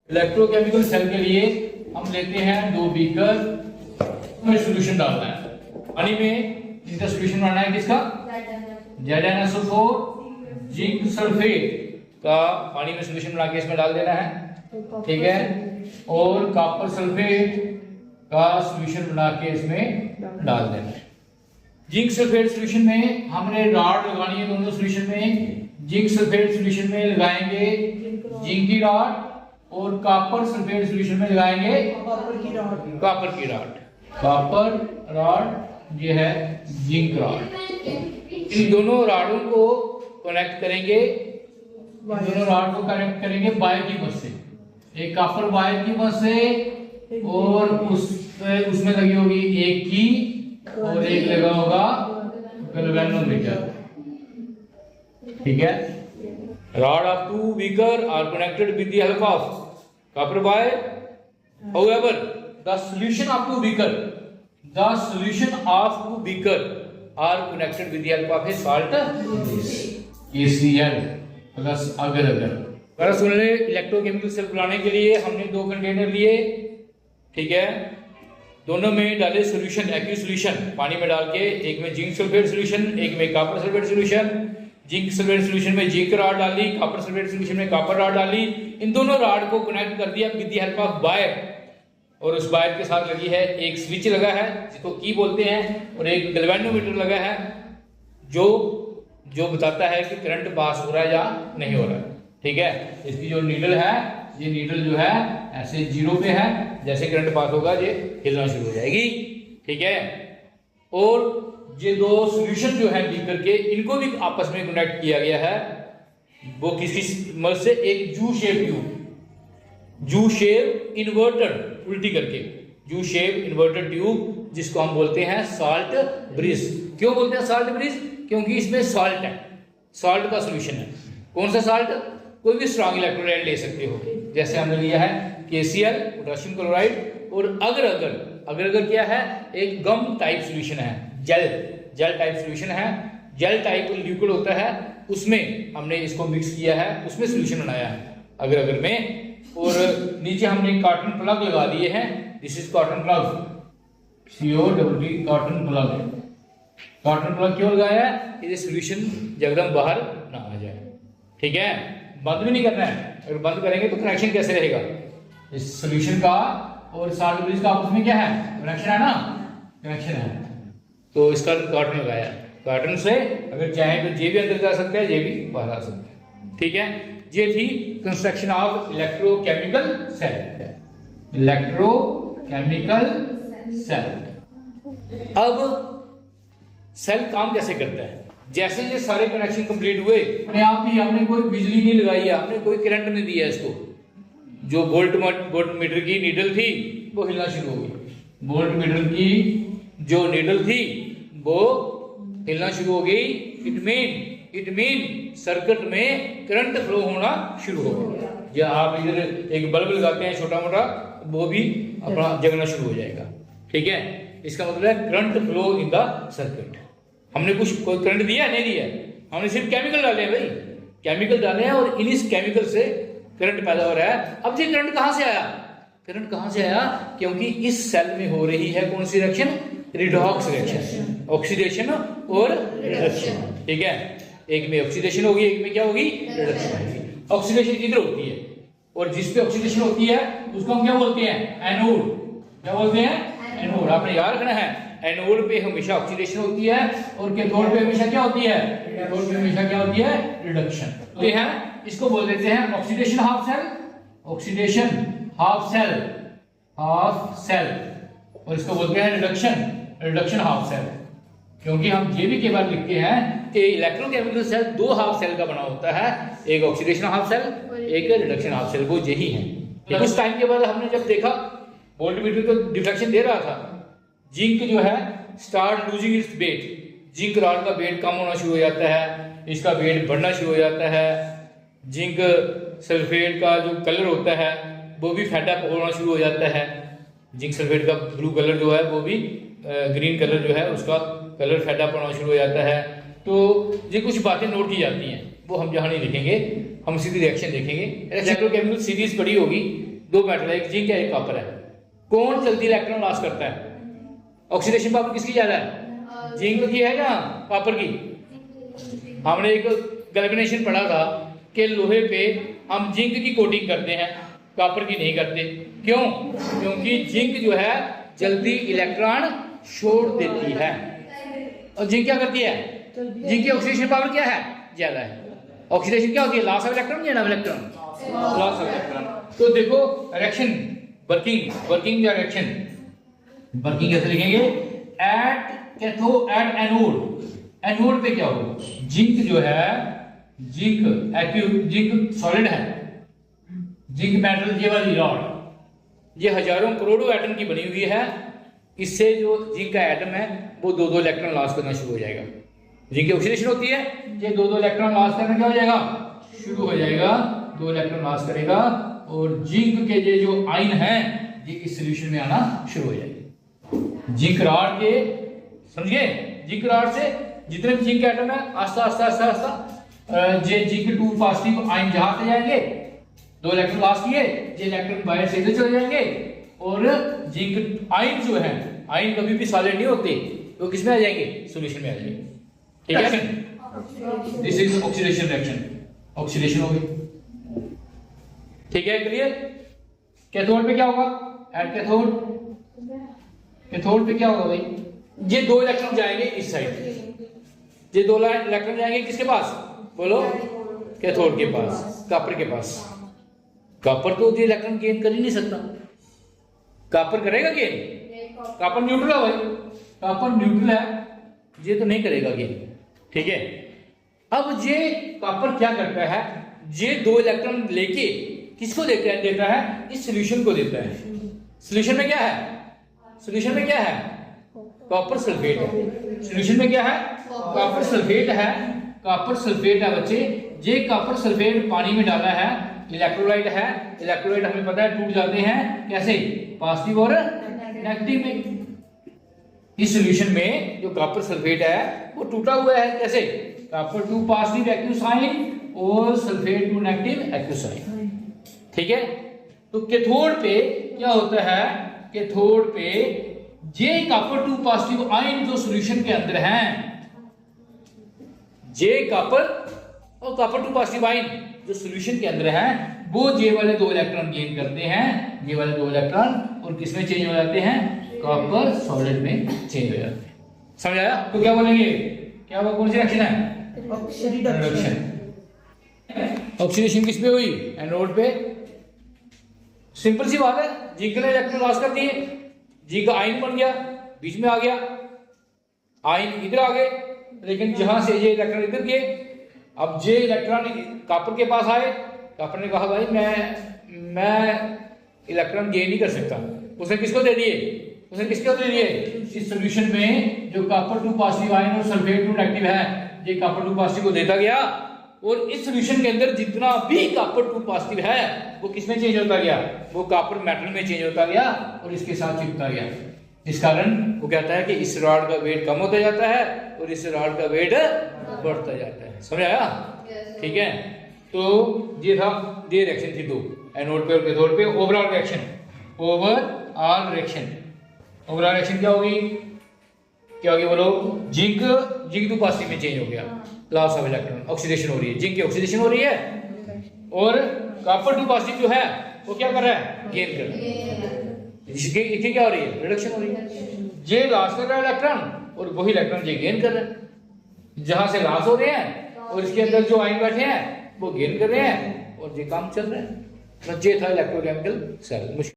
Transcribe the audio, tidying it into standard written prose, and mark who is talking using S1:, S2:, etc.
S1: Electrochemical cell के लिए हम लेते हैं 2 बीकर में सॉल्यूशन डालना है पानी में। इनका सॉल्यूशन बनाना है किसका? ZnSO4 जिंक सल्फेट का पानी में सॉल्यूशन बना के इसमें डाल देना है, ठीक है। और कॉपर सल्फेट का सॉल्यूशन बना के इसमें डाल देना है। जिंक सल्फेट सॉल्यूशन में हमने रॉड लगानी है दोनों सॉल्यूशन में। जिंक सल्फेट सॉल्यूशन में लगाएंगे जिंक की रॉड और कॉपर सल्फेट सॉल्यूशन में लगाएंगे कॉपर की रॉड। कॉपर रॉड ये है जिंक रॉड। इन दोनों रॉडों को कनेक्ट करेंगे, दोनों रॉड को कनेक्ट करेंगे वायर की मदद से। एक कॉपर वायर की मदद से और उसमें लगी होगी एक की और एक लगा होगा गैल्वेनोमीटर, ठीक है। Rod of 2 beaker are connected with the help of copper wire. However, the solution of 2 beaker are connected with the help of a salt KCl plus अगर सुन ले। इलेक्ट्रोकेमिकल सेल बनाने के लिए हमने 2 कंटेनर लिए, ठीक है। दोनों में डाले सॉल्यूशन, एक्व सॉल्यूशन पानी में डाल के। एक में जिंक सल्फेट सॉल्यूशन, एक में copper sulphate solution. Zinc sulphate solution में जिंक रॉड डाली, कॉपर सल्फेट सॉल्यूशन में कॉपर रॉड डाली। इन दोनों रॉड को कनेक्ट कर दिया with the help of wire, और उस वायर के साथ लगी है एक स्विच लगा है जिसको की बोलते हैं, और एक गैल्वेनोमीटर लगा है जो बताता है कि करंट पास हो रहा है या नहीं हो रहा है, ठीक है। इसकी जो नीडल है, ये नीडल जो है ऐसे 0 पे है, जैसे करंट पास होगा ये हिलना शुरू हो जाएगी, ठीक है। और ये 2 सॉल्यूशन जो है बीकर के, इनको भी आपस में कनेक्ट किया गया है। वो किसी मदद से एक जू शेप ट्यूब, जू शेप इन्वर्टेड उल्टी करके, जू शेप इन्वर्टेड ट्यूब जिसको हम बोलते हैं साल्ट ब्रिज। क्यों बोलते हैं साल्ट ब्रिज? क्योंकि इसमें साल्ट है, साल्ट का सॉल्यूशन है। कौन सा साल्ट? कोई भी स्ट्रॉन्ग इलेक्ट्रोलाइट ले सकते हो, जैसे हमने लिया है KCl पोटेशियम क्लोराइड। और अगर क्या है, एक गम टाइप सॉल्यूशन है, जेल टाइप सॉल्यूशन है। जेल टाइप लिक्विड होता है, उसमें हमने इसको मिक्स किया है, उसमें सॉल्यूशन बनाया है अगर में। और नीचे हमने कॉटन प्लग लगा दिए हैं। This is cotton plug, COTT cotton plug. Cotton plug क्यों लगाया है? ये सॉल्यूशन एकदम बाहर ना आ जाए, ठीक है। बंद भी नहीं करना है, अगर बंद करेंगे तो कनेक्शन कैसे रहेगा? इस सॉल्यूशन का और साल्ट ब्रिज का आपस में क्या है? कनेक्शन है ना, कनेक्शन है। तो इसका कॉटन लगाया है। कॉटन से अगर चाहे तो जे भी अंदर जा सकता है, जे भी बाहर आ सकता है, ठीक है। ये थी construction of electrochemical cell. Electrochemical cell. अब सेल काम कैसे करता है? जैसे ये सारे कनेक्शन कंप्लीट हुए, अपने आप ही हमने कोई बिजली नहीं लगाई है, हमने कोई करंट नहीं दिया इसको। जो वोल्ट मीटर की नीडल थी वो हिलना शुरू हो गई। वोल्ट मीटर की जो नीडल थी वो हिलना शुरू हो गई। इट मीन सर्किट में करंट फ्लो होना शुरू हो गया। या आप इधर एक बल्ब लगाते हैं छोटा मोटा, वो भी अपना जगना शुरू हो जाएगा, ठीक है। इसका मतलब है current flow in the circuit. हमने कोई करंट दिया नहीं दिया, हमने सिर्फ केमिकल डाले हैं भाई, केमिकल डाले हैं और इस केमिकल से करंट पैदा हो रहा है। अब ये करंट कहां से आया? करंट कहां से आया? क्योंकि इस सेल में हो रही है कौन सी रिएक्शन? रिडॉक्स रिएक्शन, ऑक्सीडेशन और रिडक्शन, ठीक है। एक में ऑक्सीडेशन होगी, एक में क्या होगी? रिडक्शन होगी। ऑक्सीडेशन इधर होती है, और जिस पे ऑक्सीडेशन होती है उसको हम क्या बोलते हैं? एनोड। क्या बोलते हैं? एनोड। आपने याद रखना है, एनोड पे हमेशा ऑक्सीडेशन होती है और कैथोड पे हमेशा क्या होती है? कैथोड पे हमेशा क्या होती है? रिडक्शन। तो ये है, इसको बोल देते हैं oxidation half cell, oxidation half cell, और इसको बोलते हैं रिडक्शन हाफ सेल। क्योंकि हम ये भी कई बार लिखते हैं कि इलेक्ट्रोकेमिकल सेल 2 हाफ सेल का बना होता है, एक ऑक्सीडेशन हाफ सेल, एक रिडक्शन हाफ सेल। वो यही है। कुछ टाइम के बाद हमने जब देखा वोल्ट मीटर तो डिफ्लेक्शन दे रहा था, जिंक जो है start losing its weight, zinc rod का वेट कम होना शुरू हो जाता है, इसका वेट बढ़ना शुरू हो जाता है। जिंक सल्फेट का जो कलर होता है वो भी फेड अप होना शुरू हो जाता है। जिंक सल्फेट का ब्लू कलर जो है वो भी ग्रीन कलर जो है उसका कलर फेड अप होना शुरू हो जाता है। तो ये कुछ बातें नोट की जाती हैं, वो हम जहाँ नहीं लिखेंगे, हम सीधी रिएक्शन देखेंगे। इलेक्ट्रोकेमिकल सीरीज पढ़ी होगी, दो मेटल है, एक जिंक है एक कॉपर है, कौन जल्दी इलेक्ट्रॉन लॉस करता है? ऑक्सीडेशन पावर किसकी ज्यादा है? जिंक की है या कॉपर की? हमने एक गैल्वेनाइजेशन पढ़ा था कि लोहे पे हम जिंक की कोटिंग करते हैं, कॉपर की नहीं करते। क्यों? क्योंकि जिंक जो है जल्दी इलेक्ट्रॉन छोड़ देती है, और जिंक क्या करती है? जिंक की ऑक्सीडेशन पावर क्या है? ज्यादा है। ऑक्सीडेशन क्या होती है? लॉस ऑफ इलेक्ट्रॉन या इलेक्ट्रॉन? Loss of electron. तो देखो रिएक्शन, वर्किंग या रिएक्शन, वर्किंग कैसे लिखेंगे? एट एनोड पे क्या होगा? जिंक जो है, जिंक सॉलिड है, जिंक मेटल ये वाली रॉड, ये हजारों करोड़ों एटम की बनी हुई है। इससे जो जिंक का एटम है वो दो दो इलेक्ट्रॉन लॉस करना शुरू हो जाएगा। जिंक की ऑक्सीडेशन होती है, ये दो दो इलेक्ट्रॉन लॉस करना क्या हो जाएगा? शुरू हो जाएगा, दो इलेक्ट्रॉन लॉस करेगा, और जिंक के ये जो आयन है ये इस सॉल्यूशन में आना शुरू हो जाएगी। जिंक रॉड के, समझिए, जिंक रॉड से जितने भी जिंक एटम है आस्ता आस्ता आस्ता आस्ता ये जिंक 2 पॉजिटिव आयन जहां से जाएंगे, दो इलेक्ट्रॉन लॉस किए, ये इलेक्ट्रॉन बाहर से इधर चले जाएंगे, और जिंक आयन जो है, आयन कभी भी सॉलिड नहीं होते, तो किसमें आ जाएंगे? सॉल्यूशन में आ जाएंगे। ठीक है, this is oxidation reaction, oxidation हो गई। ठीक है, क्लियर? कैथोड पे क्या होगा? एट कैथोड पे क्या होगा भाई? ये दो इलेक्ट्रॉन जाएंगे इस साइड, ये दो इलेक्ट्रॉन जाएंगे किसके पास? बोलो, कैथोड के पास, कॉपर के पास। कॉपर तो ये इलेक्ट्रॉन गेन कर ही नहीं सकता, कॉपर करेगा गेन? कॉपर न्यूट्रल है भाई, कॉपर न्यूट्रल है, ये तो नहीं करेगा गेन। ठीक है, अब ये कॉपर क्या करता है? ये दो इलेक्ट्रॉन लेके किसको देता है? इस सॉल्यूशन को देता है। सॉल्यूशन में क्या है? सॉल्यूशन में क्या है? कॉपर सल्फेट है। सॉल्यूशन में क्या है? कॉपर सल्फेट है। कॉपर सल्फेट है बच्चे, ये कॉपर सल्फेट पानी में डाला है, इलेक्ट्रोलाइट है। इलेक्ट्रोलाइट हमें पता है टूट जाते हैं कैसे? पॉजिटिव और नेगेटिव में। इस सॉल्यूशन में जो कॉपर सल्फेट है वो टूटा हुआ है, कैसे? कॉपर 2 पॉजिटिव एक्टिव साइन और सल्फेट 2 नेगेटिव एक्टिव साइन। ठीक है, तो कैथोड पे क्या होता है? कैथोड पे जे कॉपर 2 पॉजिटिव आयन जो सॉल्यूशन के अंदर हैं, जे कॉपर और कॉपर 2 पॉजिटिव आयन जो सॉल्यूशन के अंदर हैं, वो जे वाले दो इलेक्ट्रॉन गेन करते हैं, ये वाले दो इलेक्ट्रॉन, और किसमें चेंज हो जाते हैं? कॉपर सॉलिड में चेंज हो जाते हैं। समझ आया? तो क्या बोलेंगे? क्या वो कौन सी रिएक्शन है? ऑक्सीडेशन। ऑक्सीडेशन किस पे हुई? एनोड पे। सिंपल सी बात है, जिंक ने इलेक्ट्रॉन लॉस कर दिए, जिंक आयन बन गया, बीच में आ गया, आयन इधर आ गए, लेकिन जहां से ये इलेक्ट्रॉन इधर गए, अब ये इलेक्ट्रॉन कॉपर के पास आए, कॉपर ने कहा भाई मैं इलेक्ट्रॉन गेन नहीं कर सकता। उसने किसको दे दिए? उसने किसको दे दिए? इस सॉल्यूशन में जो कॉपर 2 पॉजिटिव आयन और सल्फेट 2 नेगेटिव है, ये कॉपर 2 पॉजिटिव को देता गया, और इस सॉल्यूशन के अंदर जितना भी कॉपर 2 पॉजिटिव है वो किसमें चेंज होता गया? वो कॉपर मेटल में चेंज होता गया और इसके साथ चिपकता गया। इस कारण वो कहता है कि इस रॉड का वेट कम होता जाता है और इस रॉड का वेट बढ़ता जाता है। समझ आया? ठीक है, तो ये था, ये रिएक्शन थी दो, एनोड पे और कैथोड पे। ओवरऑल रिएक्शन, ओवरऑल रिएक्शन क्या होगी? क्या होगी बोलो? जिंक 2 पॉजिटिव में चेंज हो गया, लॉस ऑफ इलेक्ट्रॉन, ऑक्सीडेशन हो रही है, जिंक की ऑक्सीडेशन हो रही है, और कॉपर 2 पॉजिटिव जो है वो क्या कर रहा है? गेन कर रहा है। इसकी क्या हो रही है? रिडक्शन हो रही है। ये लॉस कर रहा है इलेक्ट्रॉन और वही इलेक्ट्रॉन ये गेन कर रहा है। जहां से लॉस हो रहे हैं और इसके अंदर जो आयन बैठे हैं वो गेन कर रहे हैं, और ये काम चल रहा है। ये था इलेक्ट्रोकेमिकल सेल।